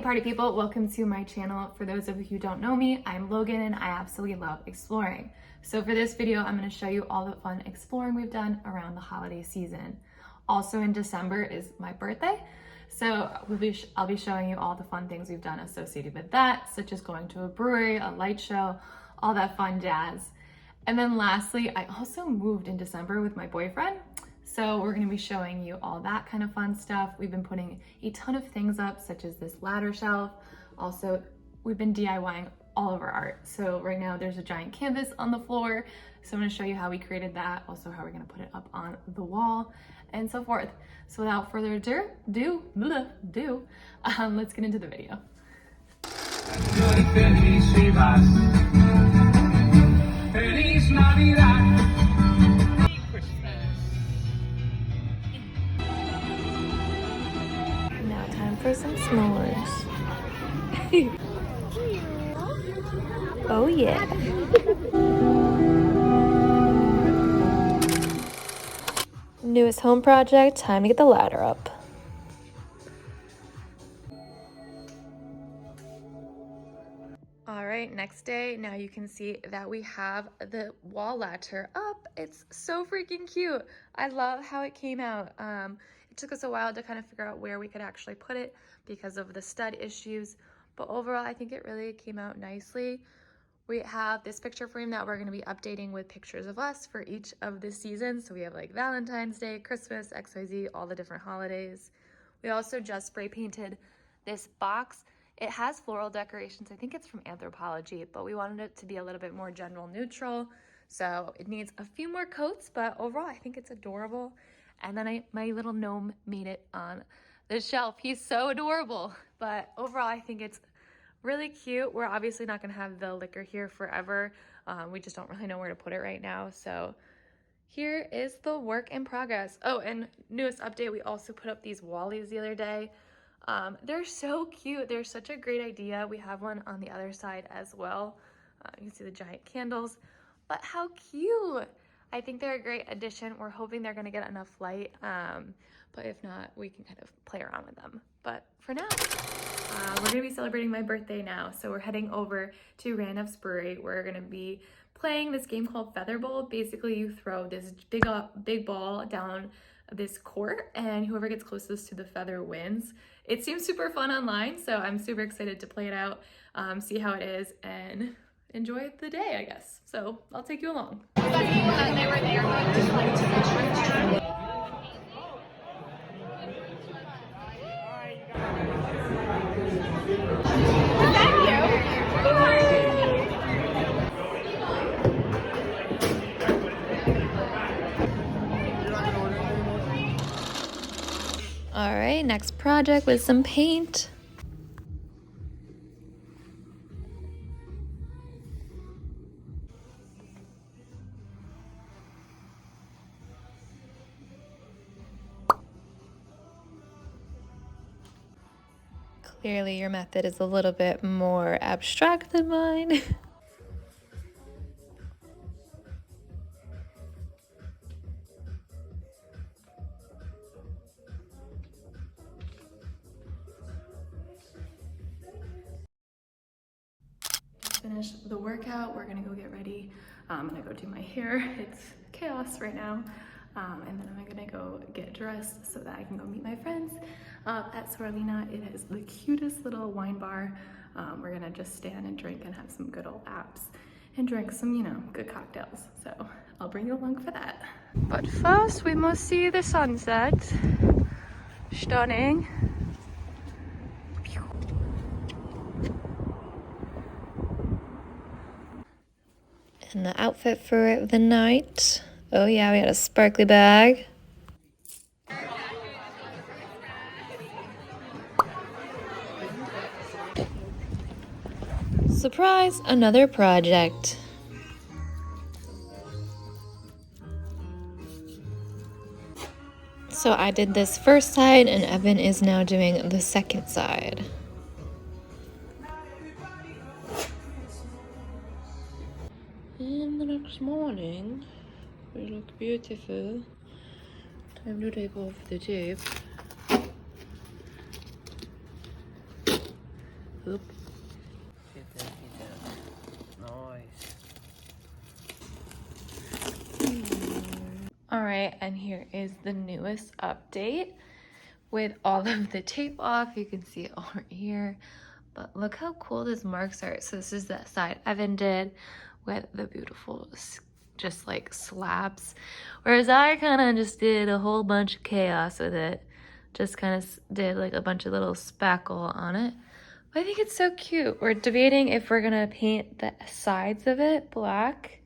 party people, welcome to my channel. For those of you who don't know me, I'm Logan and I absolutely love exploring. So for this video, I'm going to show you all the fun exploring we've done around the holiday season. Also in December is my birthday, so I'll be showing you all the fun things we've done associated with that, such as going to a brewery, a light show, all that fun jazz. And then lastly, I also moved in December with my boyfriend. So we're going to be showing you all that kind of fun stuff. We've been putting a ton of things up, such as this ladder shelf. Also, we've been DIYing all of our art. So right now there's a giant canvas on the floor. So I'm going to show you how we created that, also how we're going to put it up on the wall and so forth. So without further ado, let's get into the video. Now time for some s'mores. Oh yeah. Newest home project, time to get the ladder up. All right, next day, now you can see that we have the wall ladder up. It's so freaking cute. I love how it came out. It took us a while to kind of figure out where we could actually put it because of the stud issues, but overall, I think it really came out nicely. We have this picture frame that we're going to be updating with pictures of us for each of the seasons. So we have like Valentine's Day, Christmas, XYZ, all the different holidays. We also just spray painted this box. It has floral decorations. I think it's from Anthropology, but we wanted it to be a little bit more general neutral. So it needs a few more coats, but overall I think it's adorable. And then my little gnome made it on the shelf. He's so adorable, but overall I think it's really cute. We're obviously not gonna have the liquor here forever. We just don't really know where to put it right now. So here is the work in progress. Oh, and newest update, we also put up these wallies the other day. They're so cute. They're such a great idea. We have one on the other side as well. You can see the giant candles, but how cute. I think they're a great addition. We're hoping they're gonna get enough light, but if not, we can kind of play around with them. But for now, we're gonna be celebrating my birthday now. So we're heading over to Randolph's Brewery. We're gonna be playing this game called Feather Bowl. Basically, you throw this big ball down this court and whoever gets closest to the feather wins. It seems super fun online, so I'm super excited to play it out, see how it is, and enjoy the day, I guess. So I'll take you along. All right, next project with some paint. Clearly your method is a little bit more abstract than mine. Finish the workout, we're gonna go get ready. I'm gonna go do my hair. It's chaos right now. And then I'm gonna go get dressed so that I can go meet my friends at Sorellina. It is the cutest little wine bar. We're gonna just stand and drink and have some good old apps and drink some, you know, good cocktails. So I'll bring you along for that. But first we must see the sunset. Stunning. And the outfit for the night. Oh yeah, we got a sparkly bag. Surprise, another project. So I did this first side and Evan is now doing the second side. And the next morning, we look beautiful. Time to take off the tape. Oop. Get that. Nice. All right, and here is the newest update with all of the tape off. You can see it over here, but look how cool these marks are. So this is the side Evan did with the beautiful just like slabs, whereas I kind of just did a whole bunch of chaos with it. Just kind of did like a bunch of little spackle on it. But I think it's so cute. We're debating if we're gonna paint the sides of it black,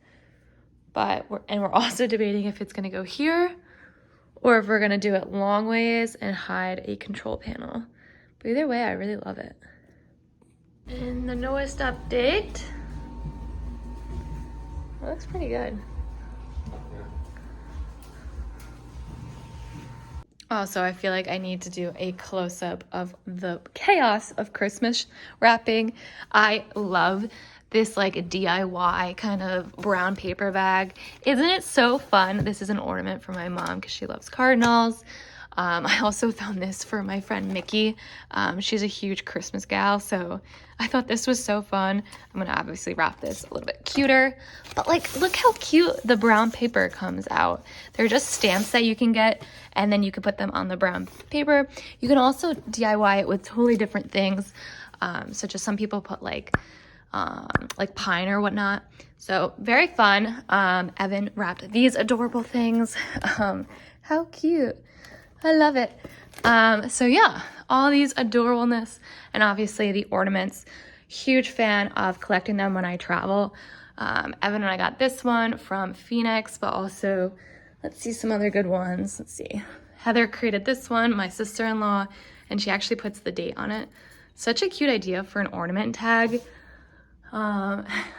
but we're also debating if it's gonna go here or if we're gonna do it long ways and hide a control panel. But either way, I really love it. And the newest update, it looks pretty good. Also, I feel like I need to do a close-up of the chaos of Christmas wrapping. I love this like DIY kind of brown paper bag. Isn't it so fun? This is an ornament for my mom because she loves cardinals. I also found this for my friend Mickey. She's a huge Christmas gal, so I thought this was so fun. I'm gonna obviously wrap this a little bit cuter, but like, look how cute the brown paper comes out. They're just stamps that you can get, and then you can put them on the brown paper. You can also DIY it with totally different things, such as some people put like pine or whatnot. So very fun. Evan wrapped these adorable things. How cute. I love it. So yeah, all these adorableness, and obviously the ornaments. Huge fan of collecting them when I travel. Evan and I got this one from Phoenix, but also, let's see some other good ones. Let's see. Heather created this one, my sister-in-law, and she actually puts the date on it. Such a cute idea for an ornament tag.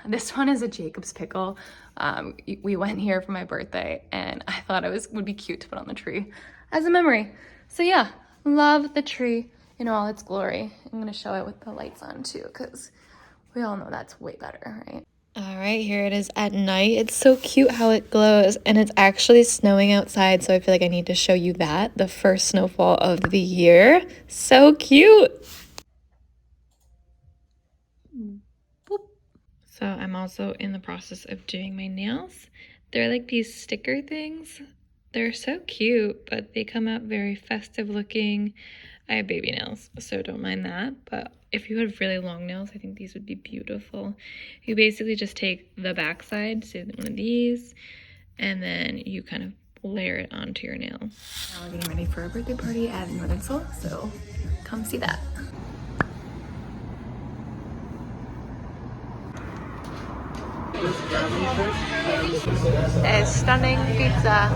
This one is a Jacob's pickle. We went here for my birthday, and I thought it would be cute to put on the tree as a memory. So yeah, love the tree in all its glory. I'm gonna show it with the lights on too, because we all know that's way better, right? All right, here it is at night. It's so cute how it glows, and it's actually snowing outside, so I feel like I need to show you that. The first snowfall of the year. So cute. Boop. So I'm also in the process of doing my nails. They're like these sticker things. They're so cute, but they come out very festive looking. I have baby nails, so don't mind that. But if you had really long nails, I think these would be beautiful. You basically just take the back side, say one of these, and then you kind of layer it onto your nail. Now we're getting ready for a birthday party at Northern Soul, so come see that. A stunning pizza.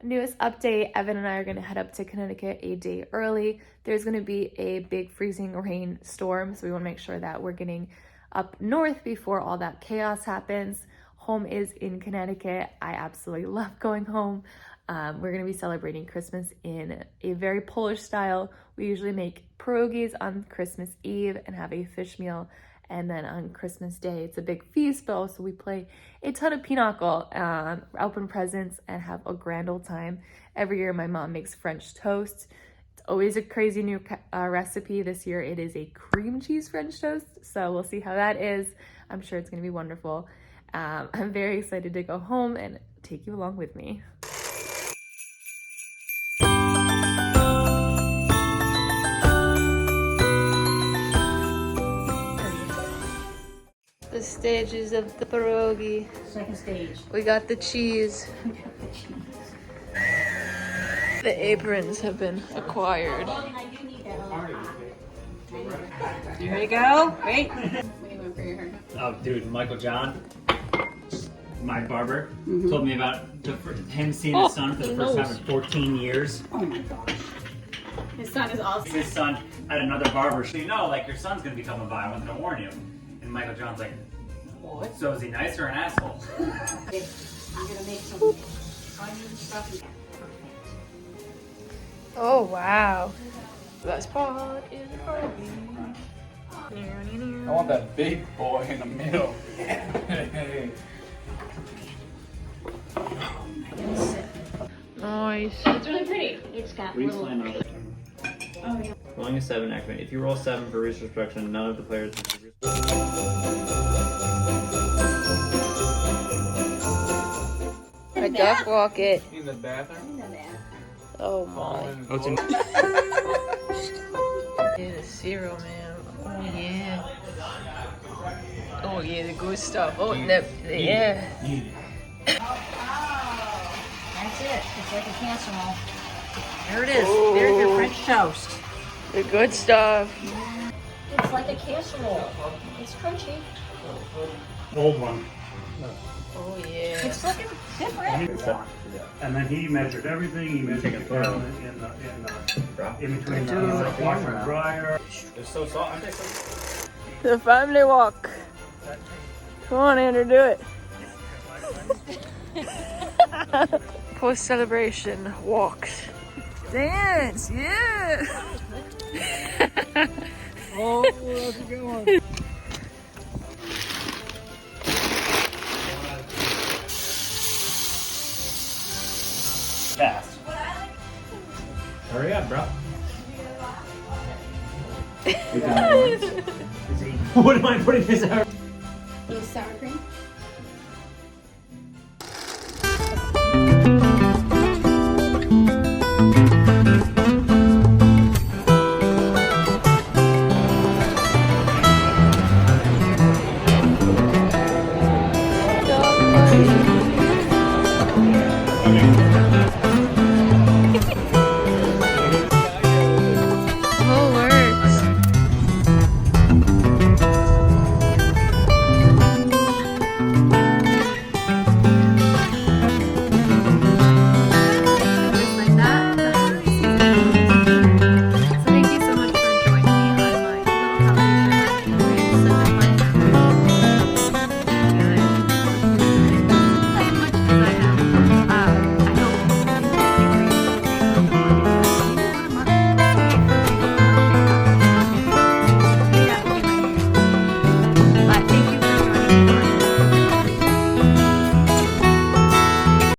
Newest update, Evan and I are going to head up to Connecticut a day early. There's going to be a big freezing rain storm, so we want to make sure that we're getting up north before all that chaos happens. Home is in Connecticut. I absolutely love going home. We're going to be celebrating Christmas in a very Polish style. We usually make pierogies on Christmas Eve and have a fish meal. And then on Christmas Day, it's a big feast, but also we play a ton of pinochle, open presents, and have a grand old time. Every year, my mom makes French toast. It's always a crazy new recipe. This year, it is a cream cheese French toast, so we'll see how that is. I'm sure it's going to be wonderful. I'm very excited to go home and take you along with me. The stages of the pierogi. Second stage. We got the cheese. The aprons have been acquired. You ready to go? Wait. Oh, dude, Michael John, my barber, told me about him seeing his son for the first time in 14 years. Oh my gosh. His son is awesome. His son had another barber. So, like your son's gonna be coming by. I wanted to warn you. And Michael John's like, what? So is he nice or an asshole? I'm gonna make some onion stuff. Oh wow. Best part is the I want that big boy in the middle. Nice. It's really pretty. It's got little. Oh yeah. Rolling a 7, activate. If you roll 7 for resource production, none of the players. A duck walk it. In the bathroom? Oh my. Oh, it's in. Yeah, the cereal, man. Oh yeah. Oh yeah, the good stuff. Oh, yeah. That's it. It's like a casserole. There it is. There's your French toast. The good stuff. It's like a casserole. It's crunchy. Old one. Oh yeah. It's looking different. And then he measured everything. He measured the gallon in between the washer and dryer. It's so soft. Aren't they so? The family walk. Come on, Andrew, do it. Post celebration walks. Dance, yeah. Oh, that's a good one. Fast. Hurry up, bro. What am I putting this out?